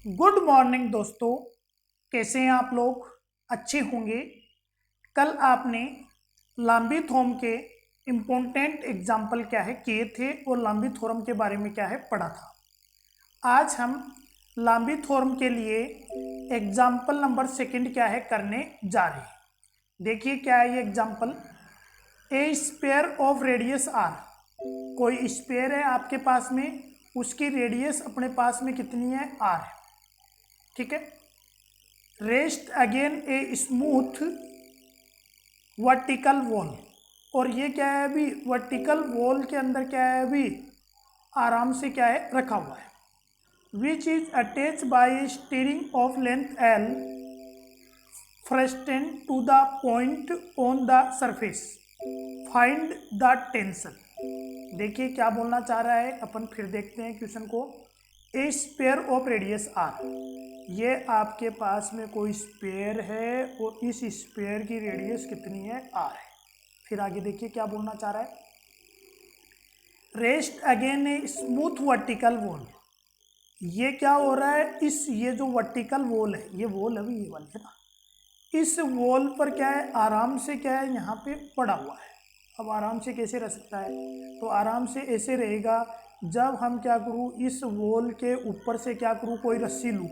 Good morning दोस्तों। कैसे हैं आप लोग? अच्छे होंगे। कल आपने लांबी थ्योरम के इम्पोर्टेंट एग्जाम्पल क्या है किए थे और लांबी थ्योरम के बारे में क्या है पढ़ा था। आज हम लांबी थ्योरम के लिए एग्जाम्पल नंबर सेकंड क्या है करने जा रहे हैं। देखिए क्या है ये example. A sphere of radius R. कोई स्पेयर है आपके पास में, उसकी रेडियस अपने पास में कितनी है? आर है। ठीक है। Rest again a smooth vertical wall. और ये क्या है? अभी वर्टिकल वॉल के अंदर क्या है? अभी आराम से क्या है रखा हुआ है। Which is attach by string of length L fastened to the point on the surface. Find the tension. देखिए क्या बोलना चाह रहा है, अपन फिर देखते हैं क्वेश्चन को। ए स्पेयर ऑफ रेडियस आर। ये आपके पास में कोई स्पेयर है और इस स्पेयर की रेडियस कितनी है? आर है। फिर आगे देखिए क्या बोलना चाह रहा है। Rest again a smooth vertical wall. ये क्या हो रहा है? ये जो वर्टिकल वॉल है, ये वॉल अभी ये वाली है ना, इस वॉल पर क्या है? आराम से क्या है यहाँ पे पड़ा हुआ है। अब आराम से कैसे रह सकता है? तो आराम से ऐसे रहेगा जब हम क्या करूँ, इस वॉल के ऊपर से क्या करूँ, कोई रस्सी लूँ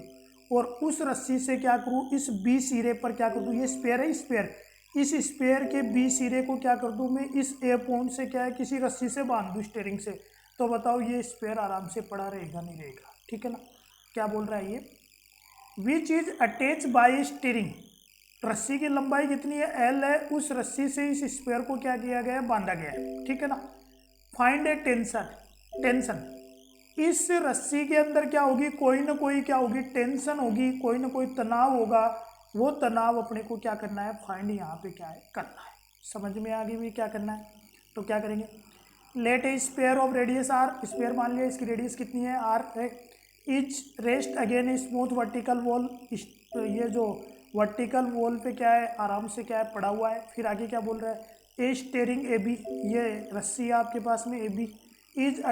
और उस रस्सी से क्या करूँ, इस बी सिरे पर क्या कर दूँ, ये स्पेयर है स्पेयर, इस स्पेयर के बी सिरे को क्या कर दूँ मैं, इस ए पॉइंट से क्या है किसी रस्सी से बांध दूँ स्टेयरिंग से। तो बताओ ये स्पेयर आराम से पड़ा रहेगा नहीं रहेगा? ठीक है ना। क्या बोल रहा है ये? विच इज अटैच बाय स्टीयरिंग। रस्सी की लंबाई कितनी है? एल है। उस रस्सी से इस स्पेयर को क्या किया गया है? बांधा गया है। ठीक है ना। फाइंड ए टेंशन। टेंशन इस रस्सी के अंदर क्या होगी? कोई ना कोई क्या होगी? टेंशन होगी, कोई ना कोई तनाव होगा। वो तनाव अपने को क्या करना है? फाइंड यहाँ पे क्या है करना है। समझ में आ गई भी क्या करना है? तो क्या करेंगे। Let a sphere of radius R. Sphere मान लिया, इसकी रेडियस कितनी है? आर है। Each rest again a smooth vertical wall. ये जो वर्टिकल वॉल पे क्या है? आराम से क्या है पड़ा हुआ है। फिर आगे क्या बोल रहा है? A string A B. ये रस्सी है आपके पास में A B. Is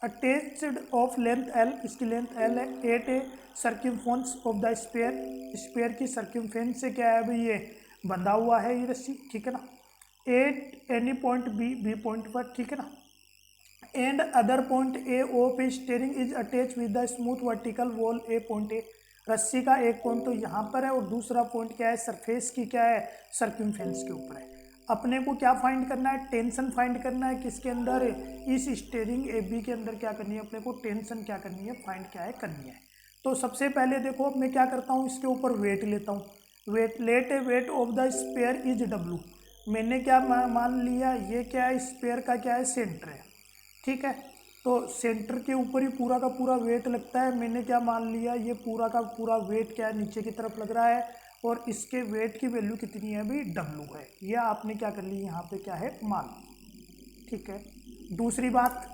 attached of length L. इसकी लेंथ एल है। At a circumference of the sphere. Sphere की सर्किमफेरेंस से क्या है भाई? ये बंधा हुआ है ये रस्सी। ठीक है ना। At any point B, B point पर। ठीक है ना। And other point A of a string is attach with the smooth vertical wall a point A. रस्सी का एक पॉइंट तो यहाँ पर है और दूसरा पॉइंट क्या है? सरफेस की क्या है? सर्किमफेरेंस के ऊपर है। अपने को क्या फाइंड करना है? टेंशन फाइंड करना है। किसके अंदर? इस स्टेयरिंग ए बी के अंदर क्या करनी है अपने को? टेंशन क्या करनी है? फाइंड क्या है करनी है। तो सबसे पहले देखो, अब मैं क्या करता हूँ, इसके ऊपर वेट लेता हूँ। Weight let a weight of the sphere is W. मैंने क्या मान लिया? ये क्या है? स्पेयर का क्या है? सेंटर है। ठीक है। तो सेंटर के ऊपर ही पूरा का पूरा वेट लगता है। मैंने क्या मान लिया? ये पूरा का पूरा वेट क्या है? नीचे की तरफ लग रहा है और इसके वेट की वैल्यू कितनी है अभी? डब्लू है। ये आपने क्या कर ली यहाँ पे क्या है? मान ली। ठीक है। दूसरी बात,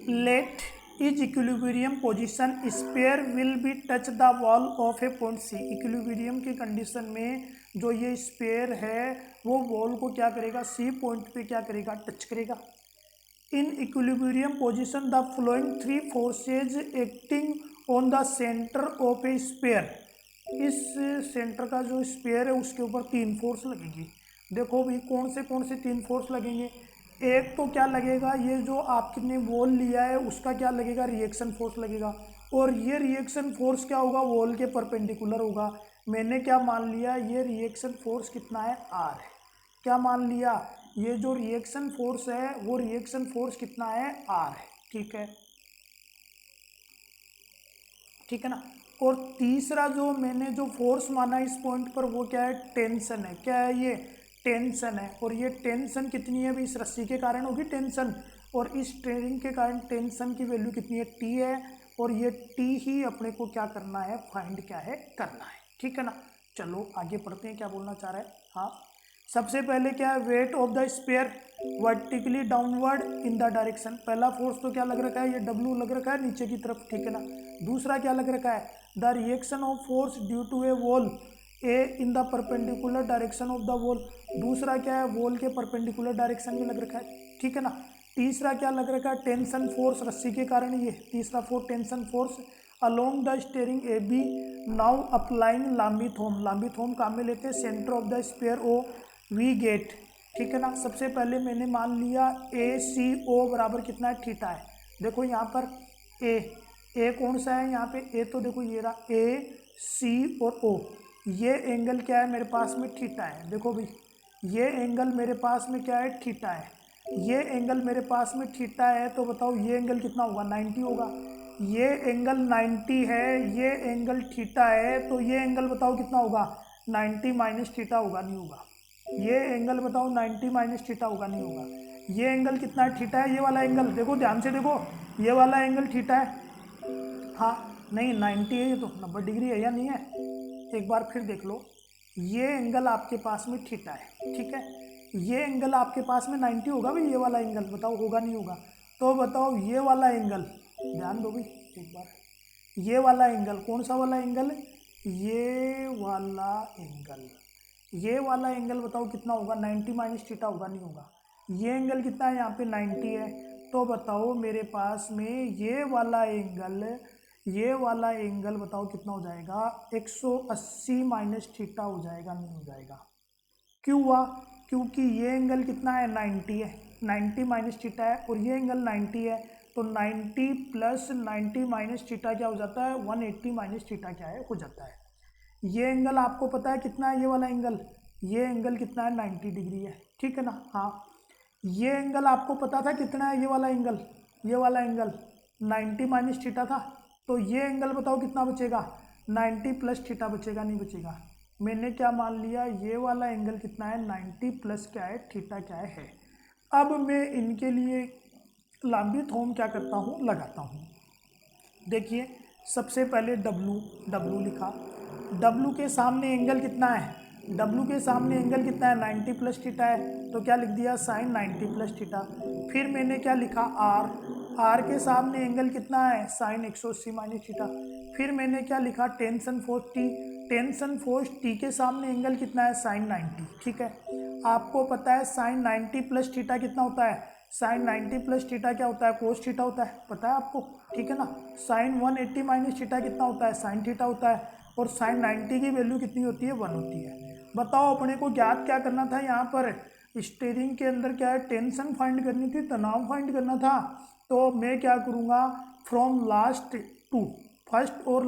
let is equilibrium position sphere will be touch the wall of a point C. Equilibrium की कंडीशन में जो ये स्पेयर है वो वॉल को क्या करेगा? सी पॉइंट पे क्या करेगा? टच करेगा। In equilibrium position the flowing three forces acting on the centre of a sphere. इस सेंटर का जो स्पेयर है उसके ऊपर तीन फोर्स लगेंगी। देखो भी कौन से तीन फोर्स लगेंगे। एक तो क्या लगेगा? ये जो आपने वॉल लिया है उसका क्या लगेगा? रिएक्शन फोर्स लगेगा। और ये रिएक्शन फोर्स क्या होगा? वॉल के परपेंडिकुलर होगा। मैंने क्या मान लिया? ये रिएक्शन फोर्स कितना है? आर है। क्या मान लिया? ये जो रिएक्शन फोर्स है वो रिएक्शन फोर्स कितना है? आर है। ठीक है। ठीक है ना। और तीसरा जो मैंने जो फोर्स माना इस पॉइंट पर वो क्या है? टेंशन है। क्या है ये? टेंशन है। और ये टेंशन कितनी है? इस रस्सी के कारण होगी टेंशन। और इस ट्रेनिंग के कारण टेंशन की वैल्यू कितनी है? टी है। और ये टी ही अपने को क्या करना है? फाइंड क्या है करना है। ठीक है ना। चलो आगे पढ़ते हैं क्या बोलना चाह रहा है। हाँ, सबसे पहले क्या है? Weight of the sphere vertically downward in the direction. पहला फोर्स तो क्या लग रखा है? ये डब्ल्यू लग रखा है नीचे की तरफ। ठीक है ना। दूसरा क्या लग रखा है? The reaction of force due to a wall A in the perpendicular direction of the wall. दूसरा क्या है? वॉल के परपेंडिकुलर डायरेक्शन में लग रखा है। ठीक है ना। तीसरा क्या लग रखा है, टेंशन फोर्स रस्सी के कारण, ये तीसरा tension force along the string A B. Now applying Lami's theorem, Lami's theorem काम में लेते हैं centre of the sphere O we get, ठीक है ना। सबसे पहले मैंने मान लिया ए सी ओ बराबर कितना है, थीटा है। देखो यहाँ पर ए कौन सा है यहाँ पे, ए तो देखो ये रहा ए सी और ओ, ये एंगल क्या है मेरे पास में, थीटा है। देखो भाई ये एंगल मेरे पास में क्या है, थीटा है। ये एंगल मेरे पास में थीटा है, तो बताओ ये एंगल कितना होगा, 90 होगा। ये एंगल 90 है, ये एंगल थीटा है, तो ये एंगल बताओ कितना होगा, 90 माइनस थीटा होगा, नहीं होगा। ये एंगल बताओ 90 माइनस थीटा होगा, नहीं होगा। ये एंगल कितना है, थीटा है। ये वाला एंगल देखो ध्यान से देखो, ये वाला एंगल थीटा है, हाँ नहीं 90 है, ये तो 90 डिग्री है या नहीं है। एक बार फिर देख लो, ये एंगल आपके पास में थीटा है, ठीक है। ये एंगल आपके पास में 90 होगा भाई, ये वाला एंगल बताओ होगा नहीं होगा। तो बताओ ये वाला एंगल, ध्यान दो भाई एक बार, ये वाला एंगल कौन सा वाला एंगल, ये वाला एंगल, ये वाला एंगल बताओ कितना होगा, 90 माइनस थीटा होगा, नहीं होगा। ये एंगल कितना है यहाँ पे 90 है, तो बताओ मेरे पास में ये वाला एंगल बताओ कितना हो जाएगा, 180 माइनस थीटा हो जाएगा, नहीं हो जाएगा। क्यों हुआ, क्योंकि ये एंगल कितना है 90 है, 90 माइनस थीटा है, और ये एंगल 90 है, तो 90 प्लस 90 माइनस थीटा क्या हो जाता है, 180 माइनस थीटा क्या है, हो जाता है। ये एंगल आपको पता है कितना है, ये वाला एंगल, ये एंगल कितना है 90 डिग्री है, ठीक है ना। हाँ ये एंगल आपको पता था कितना है, ये वाला एंगल 90 माइनस थीटा था, तो ये एंगल बताओ कितना बचेगा, 90 प्लस थीटा बचेगा, नहीं बचेगा। मैंने क्या मान लिया, ये वाला एंगल कितना है 90 प्लस क्या है थीटा क्या है। अब मैं इनके लिए लाम्बीथोम क्या करता हूँ, लगाता हूँ। देखिए सबसे पहले W लिखा, W के सामने एंगल कितना है, W के सामने एंगल कितना है 90 प्लस थीटा है, तो क्या लिख दिया साइन 90 प्लस थीटा। फिर मैंने क्या लिखा R के सामने एंगल कितना है, साइन 180 माइनस थीटा। फिर मैंने क्या लिखा टेंशन फोर्स T के सामने एंगल कितना है, साइन 90, ठीक है। आपको पता है साइन 90 प्लस थीटा कितना होता है, साइन 90 प्लस थीटा क्या होता है, कोस थीटा होता है, पता है आपको, ठीक है ना। साइन 180 माइनस थीटा कितना होता है, साइन थीटा होता है, और साइन 90 की वैल्यू कितनी होती है, 1 होती है। बताओ अपने को ज्ञात क्या करना था, यहाँ पर स्टीयरिंग के अंदर क्या है, टेंशन फाइंड करनी थी, तनाव फाइंड करना था। तो मैं क्या करूँगा, फ्रॉम लास्ट टू फर्स्ट और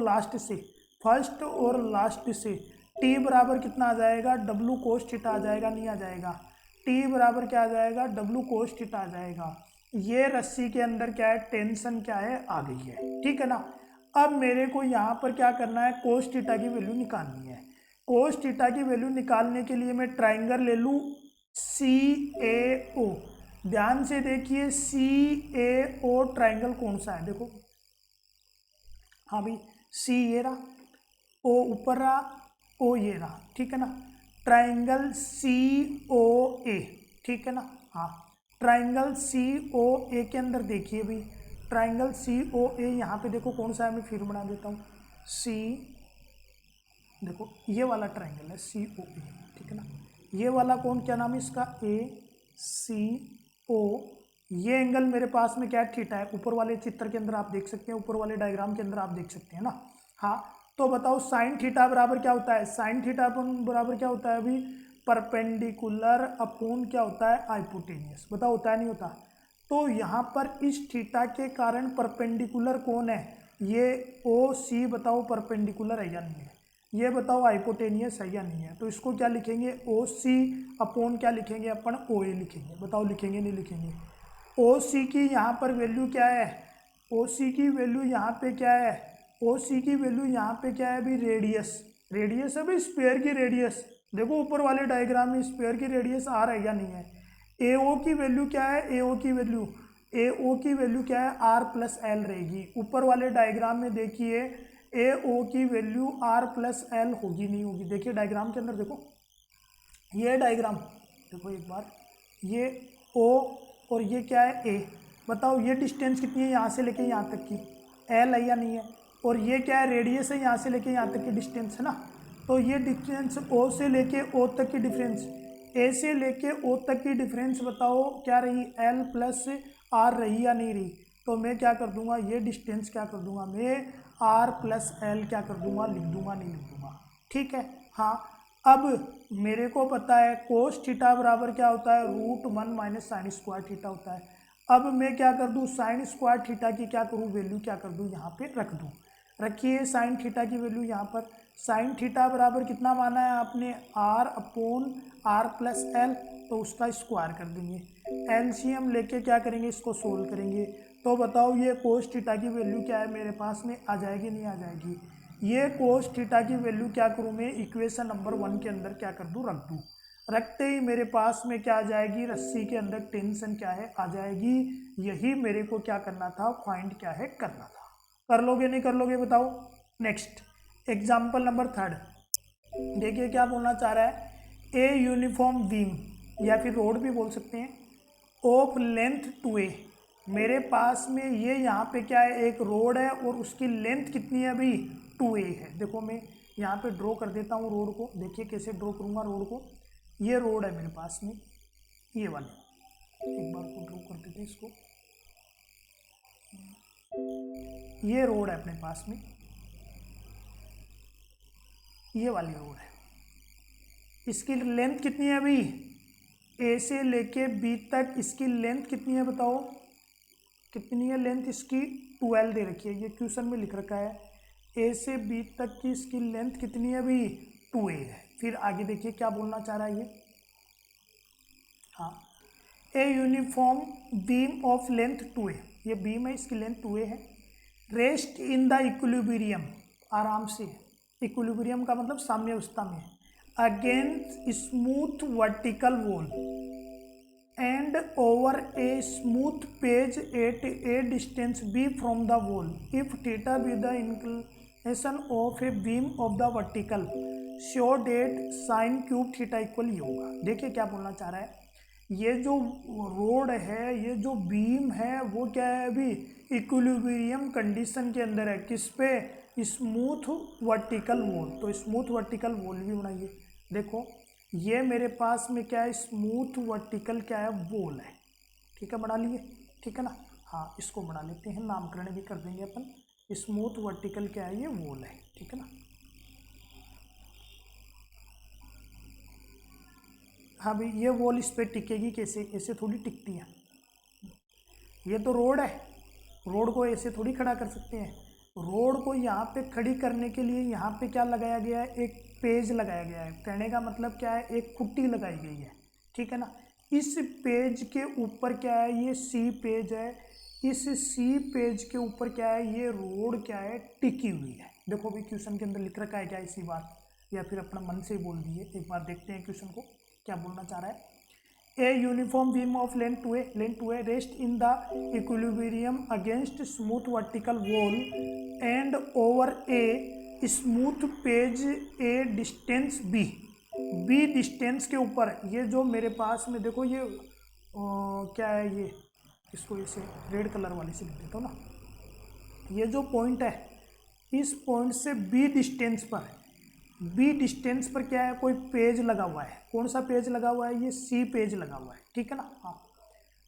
लास्ट से टी बराबर कितना आ जाएगा, डब्लू कोस थीटा आ जाएगा, नहीं आ जाएगा। टी बराबर क्या आ जाएगा, डब्लू कोस थीटा आ जाएगा। ये रस्सी के अंदर क्या है, टेंशन क्या है, आ गई है, ठीक है ना। अब मेरे को यहाँ पर क्या करना है, कोस थीटा की वैल्यू निकालनी है। कोस थीटा की वैल्यू निकालने के लिए मैं ट्राइंगल ले लूँ CAO। ध्यान से देखिए CAO ट्राइंगल कौन सा है, देखो हाँ भाई C ये रहा, O ऊपर रहा, O ये रहा, ठीक है ना। ट्राइंगल COA, ठीक है ना। हाँ ट्राइंगल COA के अंदर देखिए भाई, ट्राइंगल COA यहाँ पे देखो कौन सा है, मैं फिर बना देता हूँ C, देखो ये वाला ट्राइंगल है COA, ठीक है ना। ये वाला कौन, क्या नाम है इसका, ACO। ये एंगल मेरे पास में क्या है, थीटा है। ऊपर वाले चित्र के अंदर आप देख सकते हैं, ऊपर वाले डायग्राम के अंदर आप देख सकते हैं ना। हाँ तो बताओ साइन थीटा बराबर क्या होता है, साइन थीटा बराबर क्या होता है अभी, परपेंडिकुलर अपॉन क्या होता है, हाइपोटेनियस। बताओ होता है नहीं होता। तो यहाँ पर इस थीटा के कारण परपेंडिकुलर कौन है, ये OC बताओ परपेंडिकुलर है या नहीं है, ये बताओ हाइपोटेनियस है या नहीं है। तो इसको क्या लिखेंगे, OC अपॉन क्या लिखेंगे अपन, OA लिखेंगे। बताओ लिखेंगे नहीं लिखेंगे। OC की यहाँ पर वैल्यू क्या है, OC की वैल्यू यहाँ पे क्या है, OC की वैल्यू यहाँ पे क्या है भाई, रेडियस है भाई, स्फीयर की रेडियस। देखो ऊपर वाले डायग्राम में स्फीयर की रेडियस R है या नहीं है। AO की वैल्यू क्या है, AO की वैल्यू क्या है, R प्लस L रहेगी। ऊपर वाले डायग्राम में देखिए AO की वैल्यू R प्लस L होगी नहीं होगी। देखिए डायग्राम के अंदर देखो, ये डायग्राम देखो एक बार, ये O और ये क्या है A। बताओ ये डिस्टेंस कितनी है यहाँ से लेके यहाँ तक की, L है या नहीं है। और ये क्या है, रेडियस है यहाँ से लेके यहाँ तक की डिस्टेंस है ना। तो ये डिस्टेंस O से लेके O तक की डिफरेंस, A से लेके O तक की डिफरेंस बताओ क्या रही, L प्लस आर रही या नहीं रही, तो मैं क्या कर दूंगा, ये डिस्टेंस क्या कर दूंगा, मैं आर प्लस एल क्या कर दूंगा, लिख दूंगा, नहीं लिख दूंगा। ठीक है। हाँ, अब मेरे को पता है कोस थीटा बराबर क्या होता है, √1 माइनस साइन स्क्वायर थीटा होता है। अब मैं क्या कर दूँ, साइन स्क्वायर थीटा की क्या करूँ, वैल्यू क्या कर दूँ, यहाँ पे रख दूँ। रखिए साइन थीटा की वैल्यू यहाँ पर, साइन थीटा बराबर कितना माना है आपने, R upon R plus L, तो उसका स्क्वायर कर देंगे। एलसीएम लेके क्या करेंगे, इसको सोल्व करेंगे। तो बताओ ये कोस थीटा की वैल्यू क्या है, मेरे पास में आ जाएगी नहीं आ जाएगी। ये कोस थीटा की वैल्यू क्या करूँ मैं, इक्वेशन नंबर 1 के अंदर क्या कर दूँ, रख दूँ। रखते ही मेरे पास में क्या आ जाएगी, रस्सी के अंदर टेंशन क्या है, आ जाएगी। यही मेरे को क्या करना था, फाइंड क्या है करना था। कर लोगे नहीं कर लोगे बताओ। नेक्स्ट एग्जाम्पल नंबर 3, देखिए क्या बोलना चाह रहा है, ए यूनिफॉर्म बीम या फिर रोड भी बोल सकते हैं, ऑफ लेंथ 2a। मेरे पास में ये यहाँ पे क्या है, एक रोड है और उसकी लेंथ कितनी है अभी, 2a है। देखो मैं यहाँ पे ड्रॉ कर देता हूँ रोड को, देखिए कैसे ड्रॉ करूँगा रोड को। ये रोड है मेरे पास में, ये वाली, एक बार को ड्रॉ कर देते इसको। ये रोड है अपने पास में, ये वाली रोड है। इसकी लेंथ कितनी है अभी, ए से लेके बी तक इसकी लेंथ कितनी है बताओ, कितनी है लेंथ इसकी, 12 दे रखी है, ये क्वेश्चन में लिख रखा है। ए से बी तक की इसकी लेंथ कितनी है अभी, 2a है। फिर आगे देखिए क्या बोलना चाह रहा है ये, हाँ, a uniform beam of length 2a, ये बीम है, इसकी लेंथ 2a है। रेस्ट इन द इक्विलिब्रियम, आराम से, इक्विलिब्रियम का मतलब साम्यावस्था में, against smooth vertical wall and over a smooth peg at a distance B from the wall if theta be the inclination of a beam of the vertical show that sine cube theta equal ये होगा। देखिए क्या बोलना चाह रहा है, ये जो रोड है, ये जो बीम है, वो क्या है अभी इक्विलिब्रियम कंडीशन के अंदर है, किस पे, स्मूथ वर्टिकल वॉल। तो स्मूथ वर्टिकल वॉल भी बनाइए। देखो ये मेरे पास में क्या है, स्मूथ वर्टिकल क्या है, वॉल है। ठीक है, बना लिए, ठीक है ना। हाँ, इसको बना लेते हैं, नामकरण भी कर देंगे अपन। स्मूथ वर्टिकल क्या है, ये वॉल है, ठीक है ना। हाँ भाई, ये वॉल इस पर टिकेगी कैसे, ऐसे थोड़ी टिकती है। ये तो रोड है, रोड को ऐसे थोड़ी खड़ा कर सकते हैं। रोड को यहाँ पे खड़ी करने के लिए यहाँ पे क्या लगाया गया है, एक पेज लगाया गया है। कहने का मतलब क्या है, एक खुट्टी लगाई गई है, ठीक है ना। इस पेज के ऊपर क्या है, ये सी पेज है, इस सी पेज के ऊपर क्या है, ये रोड क्या है, टिकी हुई है। देखो भाई क्वेश्चन के अंदर लिख रखा है क्या इसी बात, या फिर अपना मन से ही बोल दिए। एक बार देखते हैं क्वेश्चन को क्या बोलना चाह रहा है। A uniform beam of length 2a rest in the equilibrium against smooth vertical wall and over a smooth page a distance b distance के ऊपर। ये जो मेरे पास में देखो ये क्या है, ये इसको इसे रेड कलर वाली से लिख देता हूँ ना। ये जो पॉइंट है, इस पॉइंट से बी डिस्टेंस पर, बी डिस्टेंस पर क्या है, कोई पेज लगा हुआ है। कौन सा पेज लगा हुआ है, ये सी पेज लगा हुआ है, ठीक है ना। हाँ,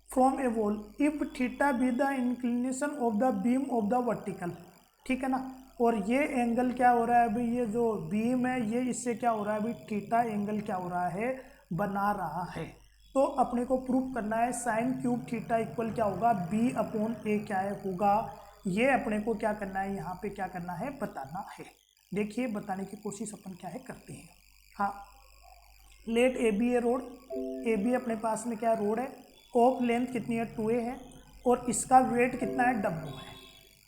from A wall if theta be the inclination of the beam of the vertical, ठीक है ना। और ये एंगल क्या हो रहा है अभी, ये जो बीम है ये इससे क्या हो रहा है अभी, थीटा एंगल क्या हो रहा है, बना रहा है। तो अपने को प्रूफ करना है साइन क्यूब थीटा इक्वल क्या होगा, बी अपॉन ए क्या है होगा। ये अपने को क्या करना है, यहाँ पे क्या करना है, बताना है। देखिए बताने की कोशिश अपन क्या है करते हैं। हाँ, let A B a rod, A B अपने पास में क्या रोड है, ऑफ लेंथ कितनी है, 2a है, और इसका वेट कितना है, W है।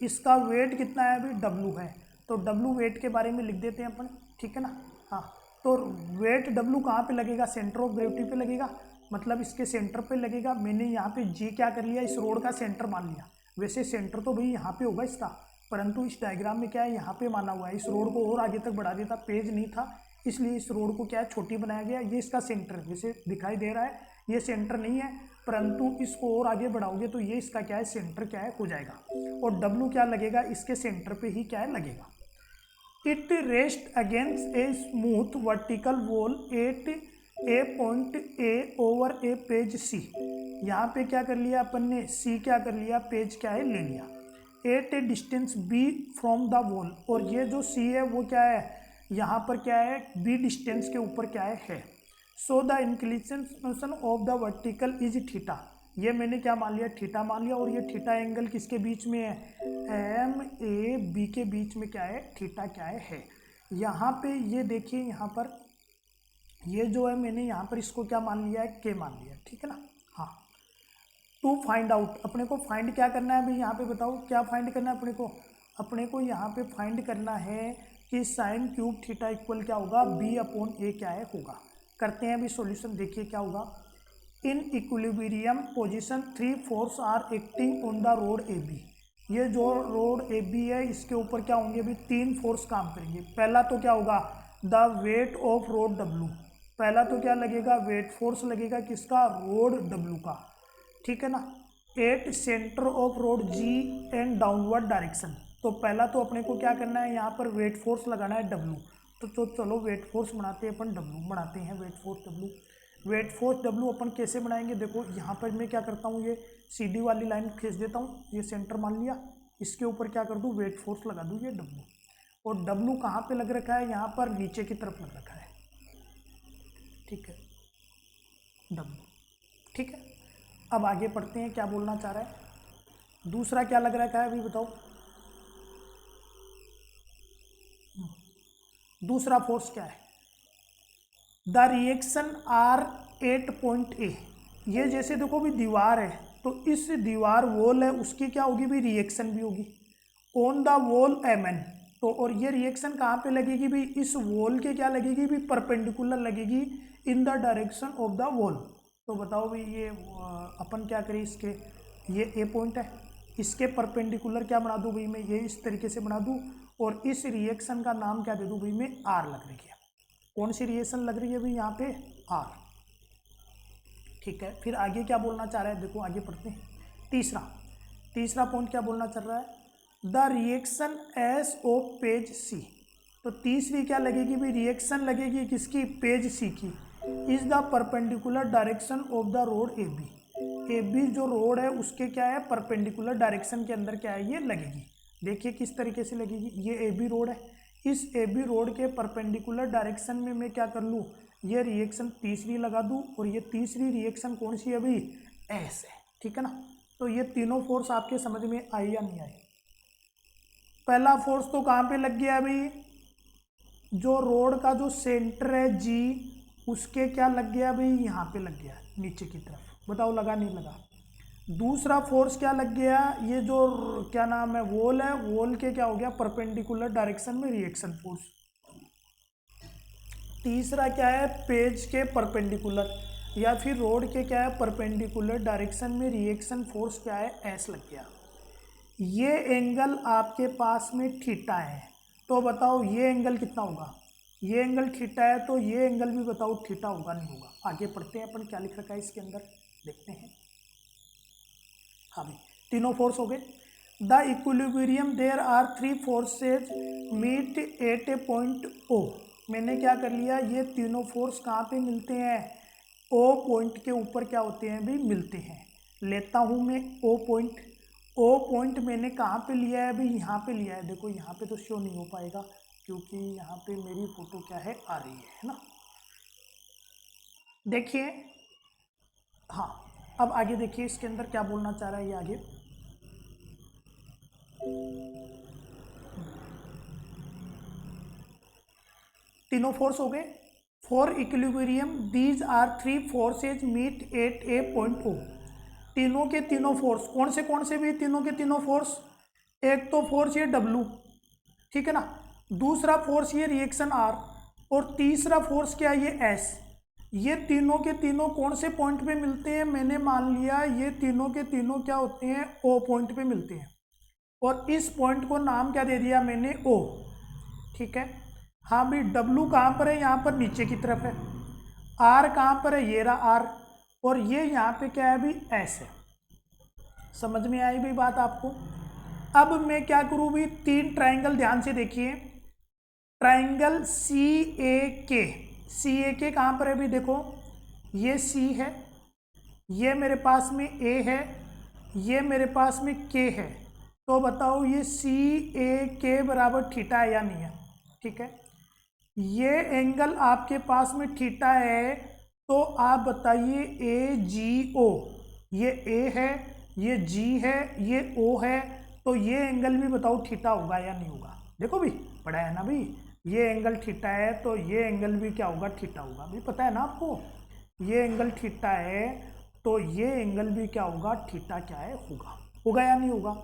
इसका वेट कितना है अभी, W है। तो W वेट के बारे में लिख देते हैं अपन, ठीक है ना। हाँ, तो वेट W कहाँ पे लगेगा, सेंटर ऑफ ग्रेविटी पे लगेगा, मतलब इसके सेंटर पे लगेगा। मैंने यहाँ पे G क्या कर लिया, इस रोड का सेंटर मान लिया। वैसे सेंटर तो भाई यहाँ पे होगा इसका, परंतु इस डायग्राम में क्या है, यहाँ पे माना हुआ है। इस रोड को और आगे तक बढ़ा देता, पेज नहीं था, इसलिए इस रोड को क्या है, छोटी बनाया गया। ये इसका सेंटर जैसे दिखाई दे रहा है, ये सेंटर नहीं है, परंतु इसको और आगे बढ़ाओगे तो ये इसका क्या है, सेंटर क्या है हो जाएगा। और W क्या लगेगा, इसके सेंटर पे ही क्या है लगेगा। It rest against a smooth vertical wall at a point A over a peg C. यहाँ पे क्या कर लिया अपन ने, सी क्या कर लिया, पेज क्या है ले लिया। At a distance B from the wall, और ये जो सी है वो क्या है, यहाँ पर क्या है, बी डिस्टेंस के ऊपर क्या है। So the inclination of the vertical is theta, ये मैंने क्या मान लिया, थीटा मान लिया। और ये थीटा एंगल किसके बीच में है, एम ए बी के बीच में क्या है, थीटा क्या है। यहाँ पे ये देखिए, यहाँ पर ये जो है मैंने यहाँ पर इसको क्या मान लिया है, के मान लिया, ठीक है ना। हाँ, टू फाइंड आउट, अपने को फाइंड क्या करना है अभी, यहाँ पे बताओ क्या फाइंड करना है अपने को यहाँ पे फाइंड करना है कि साइन क्यूब थीटा इक्वल क्या होगा, बी अपॉन ए क्या है होगा। करते हैं अभी सॉल्यूशन, देखिए क्या होगा। In equilibrium position 3 force are acting on the rod A B, ये जो रोड ए बी है इसके ऊपर क्या होंगे, अभी 3 फोर्स काम करेंगे। पहला तो क्या होगा, the weight of road W, पहला तो क्या लगेगा, वेट फोर्स लगेगा किसका, रोड डब्लू का, ठीक है ना। At centre of rod G and downward direction, तो पहला तो अपने को क्या करना है, यहाँ पर वेट फोर्स लगाना है डब्लू। तो चलो वेट फोर्स बनाते हैं अपन, डब्लू बनाते हैं, weight force W. Weight force W अपन कैसे बनाएंगे, देखो यहाँ पर मैं क्या करता हूँ, ये सीधी वाली लाइन खींच देता हूँ, ये सेंटर मान लिया, इसके ऊपर क्या कर दूँ, वेट फोर्स लगा दूँ, ये डब्लू। और डब्लू कहाँ पे लग रखा है, यहाँ पर नीचे की तरफ लग रखा है, ठीक है, डब्लू, ठीक है। अब आगे पढ़ते हैं, क्या बोलना चाह रहा है, दूसरा क्या लग रखा है अभी बताओ, दूसरा फोर्स क्या है, the reaction R at point A, ये जैसे देखो भी दीवार है, तो इस दीवार वॉल है उसकी क्या होगी भी, रिएक्शन भी होगी on the wall M N. तो और ये रिएक्शन कहाँ पे लगेगी भी, इस वॉल के क्या लगेगी भी, परपेंडिकुलर लगेगी इन the direction of the wall. तो बताओ भाई ये अपन क्या करें, इसके ये ए पॉइंट है, इसके परपेंडिकुलर क्या बना दूँ भाई मैं, ये इस तरीके से बना दूँ, और इस रिएक्शन का नाम क्या दे दूँ भाई मैं, आर लग रही है। कौन सी रिएक्शन लग रही है भाई यहाँ पे, आर, ठीक है। फिर आगे क्या बोलना चाह रहा है, देखो आगे पढ़ते हैं। तीसरा पॉइंट क्या बोलना चल रहा है, the reaction S of peg C, तो तीसरी क्या लगेगी भाई, रिएक्शन लगेगी किसकी, पेज सी की, is the perpendicular direction of the rod A B, A B जो रोड है उसके क्या है, परपेंडिकुलर डायरेक्शन के अंदर क्या है, ये लगेगी। देखिए किस तरीके से लगेगी, ये ए बी रोड है, इस ए बी रोड के परपेंडिकुलर डायरेक्शन में मैं क्या कर लूँ, ये रिएक्शन तीसरी लगा दूँ, और ये तीसरी रिएक्शन कौन सी है अभी, एस है, ठीक है ना। तो ये तीनों फोर्स आपके समझ में आई या नहीं आई। पहला फोर्स तो कहाँ पे लग गया अभी, जो रोड का जो सेंटर है जी, उसके क्या लग गया भाई, यहाँ पे लग गया नीचे की तरफ, बताओ लगा नहीं लगा। दूसरा फोर्स क्या लग गया, ये जो क्या नाम है वॉल है, वॉल के क्या हो गया, परपेंडिकुलर डायरेक्शन में रिएक्शन फोर्स। तीसरा क्या है, पेज के परपेंडिकुलर या फिर रोड के क्या है, परपेंडिकुलर डायरेक्शन में रिएक्शन फोर्स क्या है, एस लग गया। ये एंगल आपके पास में थीटा है, तो बताओ ये एंगल कितना होगा, ये एंगल थीटा है, तो ये एंगल भी बताओ थीटा होगा नहीं होगा। आगे पढ़ते हैं अपन, क्या लिख रखा है इसके अंदर देखते हैं। हाँ भाई, तीनों फोर्स हो गए। The equilibrium there are 3 forces meet at a point O, मैंने क्या कर लिया, ये तीनों फोर्स कहाँ पे मिलते हैं, ओ पॉइंट के ऊपर क्या होते हैं भी, मिलते हैं। लेता हूँ मैं ओ पॉइंट, ओ पॉइंट मैंने कहाँ पे लिया है अभी, यहाँ पे लिया है। देखो यहाँ पे तो शो नहीं हो पाएगा क्योंकि यहाँ पे मेरी फोटो क्या है, आ रही है ना। देखिए हाँ, अब आगे देखिए इसके अंदर क्या बोलना चाह रहा है ये आगे। तीनों फोर्स हो गए। For equilibrium these are 3 forces meet at a point O, तीनों के तीनों फोर्स कौन से भी, तीनों के तीनों फोर्स, एक तो फोर्स ये डब्लू, ठीक है ना, दूसरा फोर्स ये रिएक्शन आर, और तीसरा फोर्स क्या है, ये एस। ये तीनों के तीनों कौन से पॉइंट पे मिलते हैं, मैंने मान लिया ये तीनों के तीनों क्या होते हैं, ओ पॉइंट पे मिलते हैं, और इस पॉइंट को नाम क्या दे दिया मैंने, ओ, ठीक है। हाँ भाई, डब्लू कहाँ पर है, यहाँ पर नीचे की तरफ है, आर कहाँ पर है, ये रहा आर, और ये यहाँ पे क्या है भी, एस है। समझ में आई भाई बात आपको। अब मैं क्या करूँ भी, 3 ट्राइंगल ध्यान से देखिए, ट्राइंगल सी ए के, सी ए के कहाँ पर है भी, देखो ये सी है, ये मेरे पास में ए है, ये मेरे पास में के है, तो बताओ ये सी ए के बराबर थीटा है या नहीं है? ठीक है, ये एंगल आपके पास में थीटा है, तो आप बताइए ए जी ओ, ये ए है, ये जी है, ये ओ है, तो ये एंगल भी बताओ थीटा होगा या नहीं होगा? देखो भी पढ़ा है ना भाई, ये एंगल थीटा है तो ये एंगल भी क्या होगा? थीटा होगा। भी पता है ना आपको, ये एंगल थीटा है तो ये एंगल भी क्या होगा? थीटा क्या है? होगा। होगा या नहीं होगा?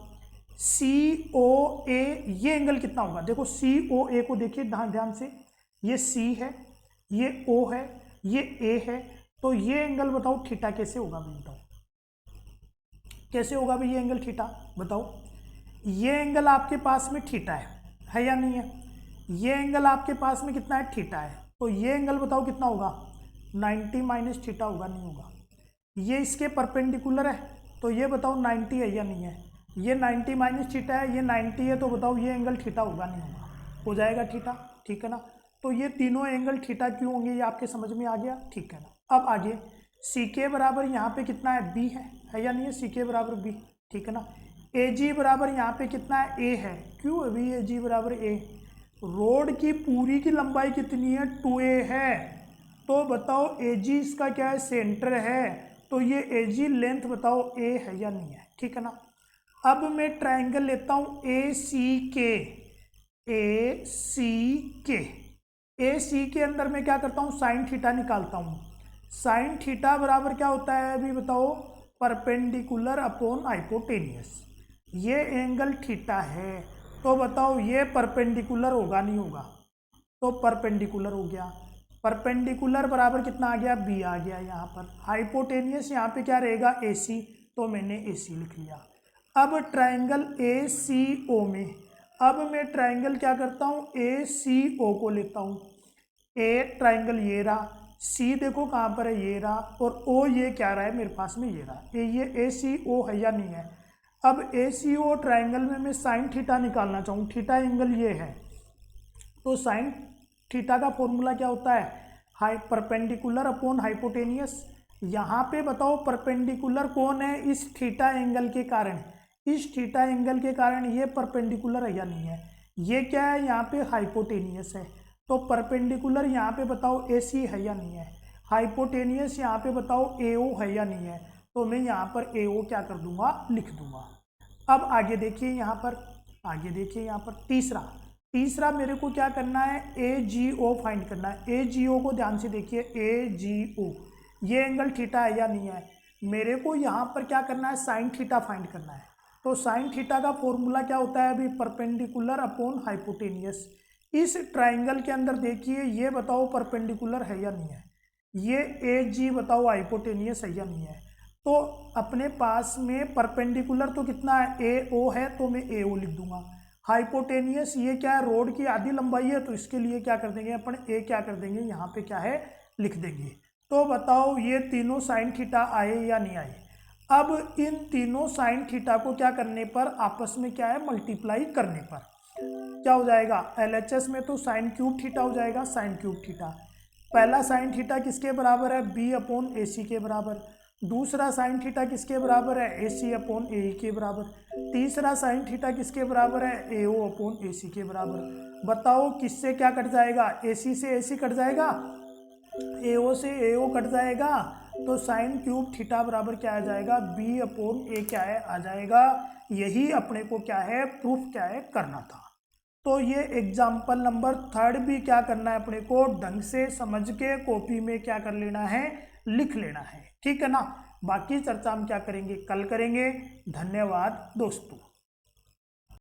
सी ओ ए, ये एंगल कितना होगा? देखो सी ओ ए को देखिए ध्यान से, ये सी है, ये ओ है, ये ए है, तो ये एंगल बताओ थीटा कैसे होगा? भाई बताओ कैसे होगा भाई ये एंगल थीटा? बताओ। ये एंगल आपके पास में थीटा है या नहीं है? ये एंगल आपके पास में कितना है? थीटा है, तो ये एंगल बताओ कितना होगा? 90 माइनस थीटा होगा, नहीं होगा? ये इसके परपेंडिकुलर है, तो ये बताओ 90 है या नहीं है? ये 90 माइनस थीटा है, ये 90 है, तो बताओ ये एंगल थीटा होगा नहीं होगा? हो जाएगा थीटा, ठीक है ना? तो ये तीनों एंगल थीटा क्यों होंगे ये आपके समझ में आ गया, ठीक है ना? अब आगे सी के बराबर यहाँ पे कितना है? बी है या नहीं है? सी के बराबर बी, ठीक है ना? ए जी बराबर यहाँ पे कितना है? ए है। क्यों अभी ए जी बराबर ए? रोड की पूरी की लंबाई कितनी है? 2a है, तो बताओ ए जी इसका क्या है? सेंटर है, तो ये ए जी लेंथ बताओ ए है या नहीं है? ठीक है ना? अब मैं ट्राइंगल लेता हूँ ए सी के, ए सी के, ए सी के अंदर मैं क्या करता हूँ? साइन थीटा निकालता हूँ। साइन थीटा बराबर क्या होता है अभी बताओ? Perpendicular upon hypotenuse. ये एंगल थीटा है, तो बताओ ये परपेंडिकुलर होगा नहीं होगा? तो परपेंडिकुलर हो गया। परपेंडिकुलर बराबर कितना आ गया? बी आ गया यहाँ पर। हाइपोटेनियस यहाँ पे क्या रहेगा? ए सी, तो मैंने ए सी लिख लिया। अब ट्राइंगल ए सी ओ में, अब मैं ट्राइंगल क्या करता हूँ? ए सी ओ को लेता हूँ। ए ट्राइंगल ये रहा, सी देखो कहाँ पर है? ये रहा, और ओ ये क्या रहा है मेरे पास में? ये रहा। ये ए सी ओ है या नहीं है? अब ए सी ओ ट्राइंगल में मैं साइन थीटा निकालना चाहूँ, थीटा एंगल ये है, तो साइन थीटा का फॉर्मूला क्या होता है? High perpendicular upon hypotenuse. यहाँ पे बताओ परपेंडिकुलर कौन है? इस थीटा एंगल के कारण, इस थीटा एंगल के कारण ये परपेंडिकुलर है या नहीं है? ये क्या है? यहाँ पे हाइपोटेनियस है, तो परपेंडिकुलर यहाँ पे बताओ ए सी है या नहीं है? हाइपोटेनियस यहाँ पे बताओ ए ओ है या नहीं है? तो मैं यहाँ पर ए ओ क्या कर दूंगा? लिख दूंगा। अब आगे देखिए यहाँ पर, आगे देखिए यहाँ पर तीसरा मेरे को क्या करना है? ए जी ओ फाइंड करना है। ए जी ओ को ध्यान से देखिए, ए जी ओ, ये एंगल थीटा है या नहीं है? मेरे को यहाँ पर क्या करना है? साइन थीटा फाइंड करना है। तो साइन थीटा का फॉर्मूला क्या होता है? अभी परपेंडिकुलर अपॉन हाइपोटेनियस। इस ट्राइंगल के अंदर देखिए, ये बताओ परपेंडिकुलर है या नहीं है? ये ए जी बताओ हाइपोटेनियस है या नहीं है? तो अपने पास में परपेंडिकुलर तो कितना है? ए ओ है, तो मैं ए ओ लिख दूंगा। हाइपोटेनियस ये क्या है? रोड की आधी लंबाई है, तो इसके लिए क्या कर देंगे अपन? ए क्या कर देंगे? यहाँ पे क्या है? लिख देंगे। तो बताओ ये तीनों साइन थीटा आए या नहीं आए? अब इन तीनों साइन थीटा को क्या करने पर? आपस में क्या है? मल्टीप्लाई करने पर क्या हो जाएगा? LHS में तो साइन क्यूब थीटा हो जाएगा, साइन क्यूब थीटा। पहला साइन थीटा किसके बराबर है? बी अपॉन ए सी के बराबर। दूसरा साइन थीटा किसके बराबर है? ए सी अपॉन ए के बराबर। तीसरा साइन थीटा किसके बराबर है? ए ओ अपॉन ए सी के बराबर। बताओ किससे क्या कट जाएगा? ए सी से ए सी कट जाएगा, ए ओ से ए ओ कट जाएगा, तो साइन क्यूब थीटा बराबर क्या आ जाएगा? बी अपॉन ए क्या है? आ जाएगा। यही अपने को क्या है? प्रूफ क्या है? करना था। तो ये एग्जाम्पल नंबर 3 भी क्या करना है अपने को? ढंग से समझ के कॉपी में क्या कर लेना है? लिख लेना है, ठीक है ना? बाकी चर्चा हम क्या करेंगे? कल करेंगे। धन्यवाद दोस्तों।